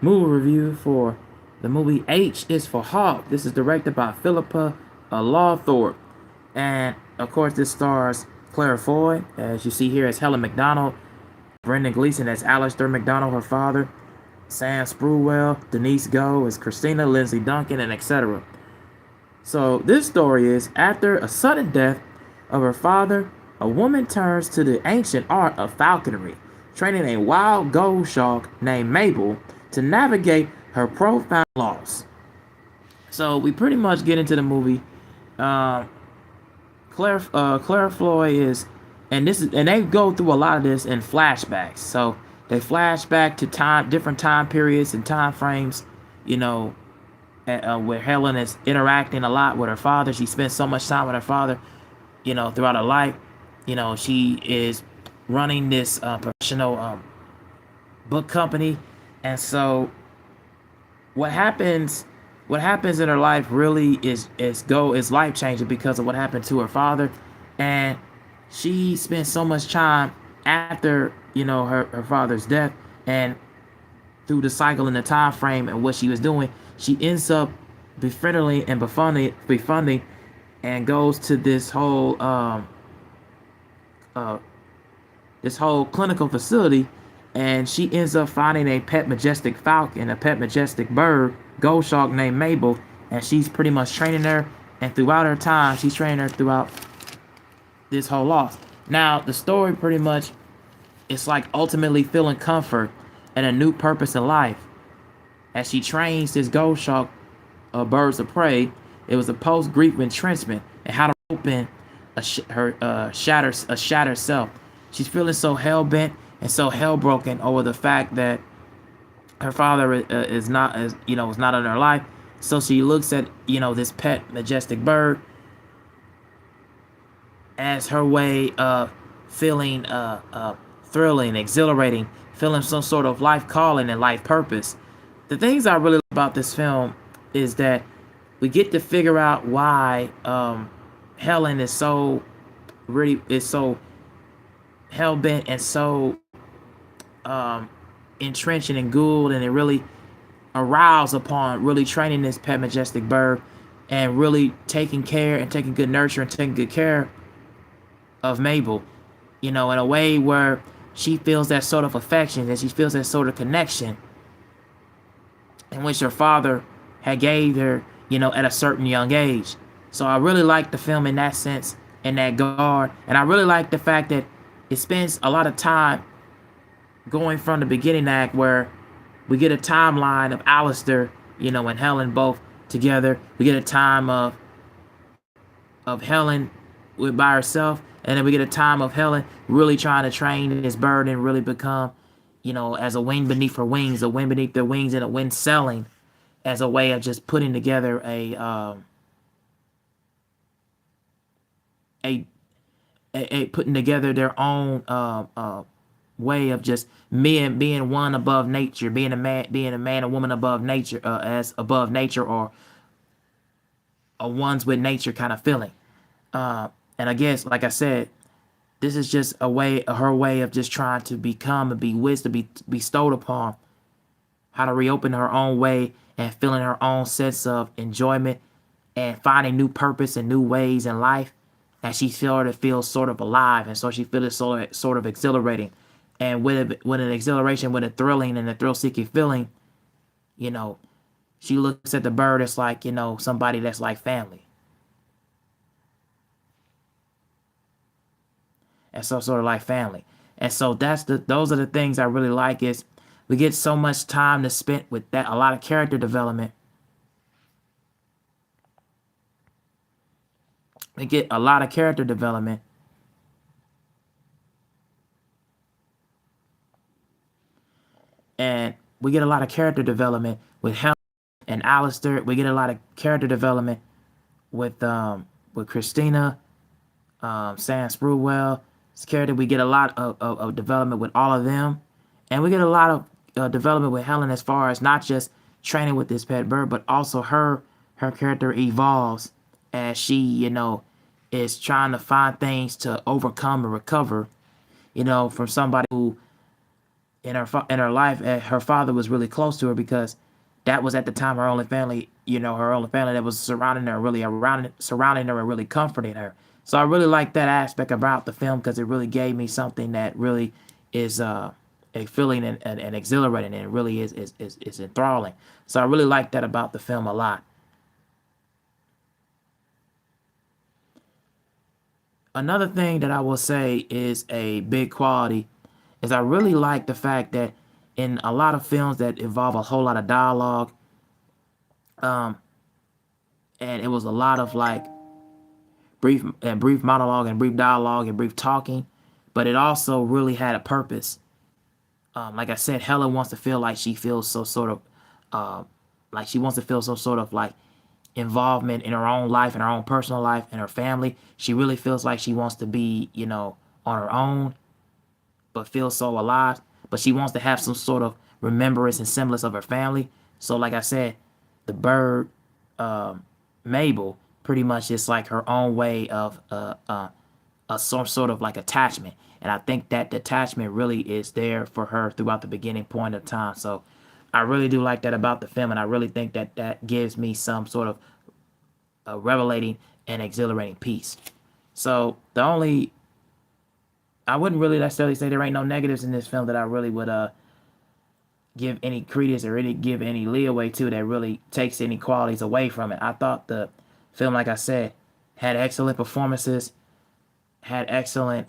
movie review for the movie H is for Hawk. This is directed by Philippa Lawthorpe. And of course, this stars Claire Foy, as you see here, as Helen McDonald, Brendan Gleeson as Alistair McDonald, her father, Sam Spruwell, Denise Go as Christina, Lindsay Duncan, and etc. So this story is after a sudden death of her father, a woman turns to the ancient art of falconry, training a wild gold shark named Mabel to navigate her profound loss. So we pretty much get into the movie. Uh, Claire Floyd is, and they go through a lot of this in flashbacks. So they flashback to different time periods and time frames. You know, where Helen is interacting a lot with her father. She spends so much time with her father, throughout her life. She is running this professional book company, and so what happens what happens in her life really is life changing because of what happened to her father. And she spent so much time after her father's death, and through the cycle and the time frame and what she was doing, she ends up befriending and befunding and goes to uh, this whole clinical facility, and she ends up finding a pet majestic falcon, a pet majestic bird, gold shark named Mabel, and she's pretty much training her. And throughout her time, she's training her throughout this whole loss. Now, the story pretty much, it's like ultimately feeling comfort and a new purpose in life as she trains this gold shark birds of prey. It was a post grief entrenchment and how to open her shattered self. She's feeling so hell bent and so hell broken over the fact that her father is not as is not in her life. So she looks at this pet majestic bird as her way of feeling thrilling, exhilarating, feeling some sort of life calling and life purpose. The things I really like about this film is that we get to figure out why Helen is so hell bent and so entrenched and engouled, and it really aroused upon really training this pet majestic bird and really taking care and taking good nurture and taking good care of Mabel, in a way where she feels that sort of affection and she feels that sort of connection in which her father had gave her, at a certain young age. So I really like the film in that sense, in that regard, and I really like the fact that it spends a lot of time going from the beginning act where we get a timeline of Alistair, and Helen both together. We get a time of Helen by herself, and then we get a time of Helen really trying to train this bird and really become, as a wing beneath her wings, a wind beneath their wings, and a wind selling as a way of just putting together a putting together their own way of just men being one above nature, being a man and woman above nature, as above nature, or a ones with nature kind of feeling. And I guess, like I said, this is just her way of just trying to become and be wisdom, be bestowed upon how to reopen her own way and feeling her own sense of enjoyment and finding new purpose and new ways in life. And she feels sort of alive, and so she feels sort of exhilarating. And with an exhilaration, with a thrilling and a thrill-seeking feeling, she looks at the bird as like, somebody that's like family. And so sort of like family. And so those are the things I really like, is we get so much time to spend with that, a lot of character development. We get a lot of character development. And we get a lot of character development with Helen and Alistair. We get a lot of character development with Christina, Sam Spruwell. Character, we get a lot of development with all of them, and we get a lot of development with Helen as far as not just training with this pet bird, but also her character evolves as she is trying to find things to overcome and recover, from somebody who in her life, her father was really close to her because that was at the time her only family, her only family that was surrounding her and really comforting her. So I really like that aspect about the film because it really gave me something that really is a feeling and exhilarating, and it really is enthralling. So I really like that about the film a lot. Another thing that I will say is a big quality is I really like the fact that in a lot of films that involve a whole lot of dialogue, um, and it was a lot of like brief monologue and brief dialogue and brief talking, but it also really had a purpose. Like I said, Helen wants to feel like she feels so sort of, uh, like she wants to feel some sort of like involvement in her own life, in her own personal life, and her family. She really feels like she wants to be, on her own, but feels so alive. But she wants to have some sort of remembrance and semblance of her family. So, like I said, the bird, um, Mabel, pretty much is like her own way of some sort of like attachment. And I think that detachment really is there for her throughout the beginning point of time. So I really do like that about the film, and I really think that that gives me some sort of a revelating and exhilarating piece. So the only I wouldn't really necessarily say there ain't no negatives in this film that I really would give any credence or any give any leeway to that really takes any qualities away from it. I thought the film, like I said, had excellent performances, had excellent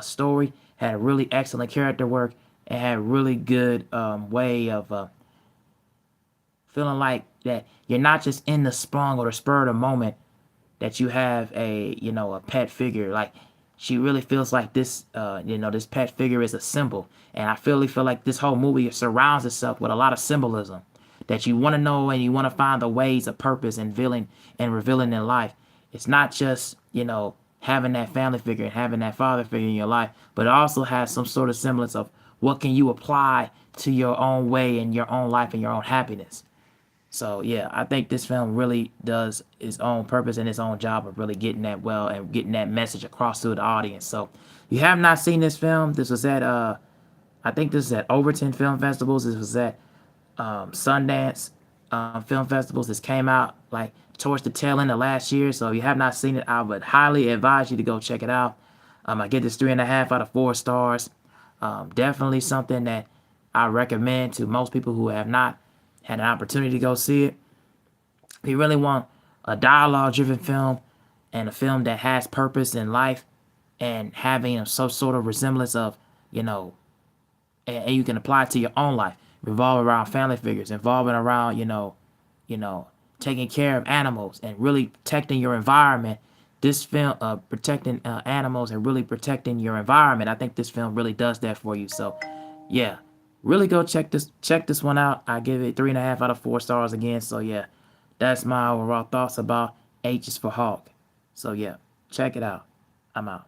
story, had really excellent character work, and had really good way of feeling like that you're not just in the sprung or the spur of the moment that you have a pet figure. Like she really feels like this pet figure is a symbol, and I really feel like this whole movie surrounds itself with a lot of symbolism that you want to know and you want to find the ways of purpose and revealing in life. It's not just having that family figure and having that father figure in your life, but it also has some sort of semblance of what can you apply to your own way and your own life and your own happiness. So yeah, I think this film really does its own purpose and its own job of really getting that well and getting that message across to the audience. So if you have not seen this film, this was at I think this is at Overton Film Festivals. This was at Sundance Film Festivals. This came out like towards the tail end of last year. So if you have not seen it, I would highly advise you to go check it out. I get this 3.5 out of 4 stars. Definitely something that I recommend to most people who have not had an opportunity to go see it. If you really want a dialogue driven film and a film that has purpose in life and having some sort of resemblance of, you know, and you can apply it to your own life, revolving around family figures, involving around, you know, taking care of animals and really protecting your environment. This film, protecting animals and really protecting your environment, I think this film really does that for you. So, yeah, really go check this one out. I give it 3.5 out of 4 stars again. So yeah, that's my overall thoughts about H is for Hawk. So yeah, check it out. I'm out.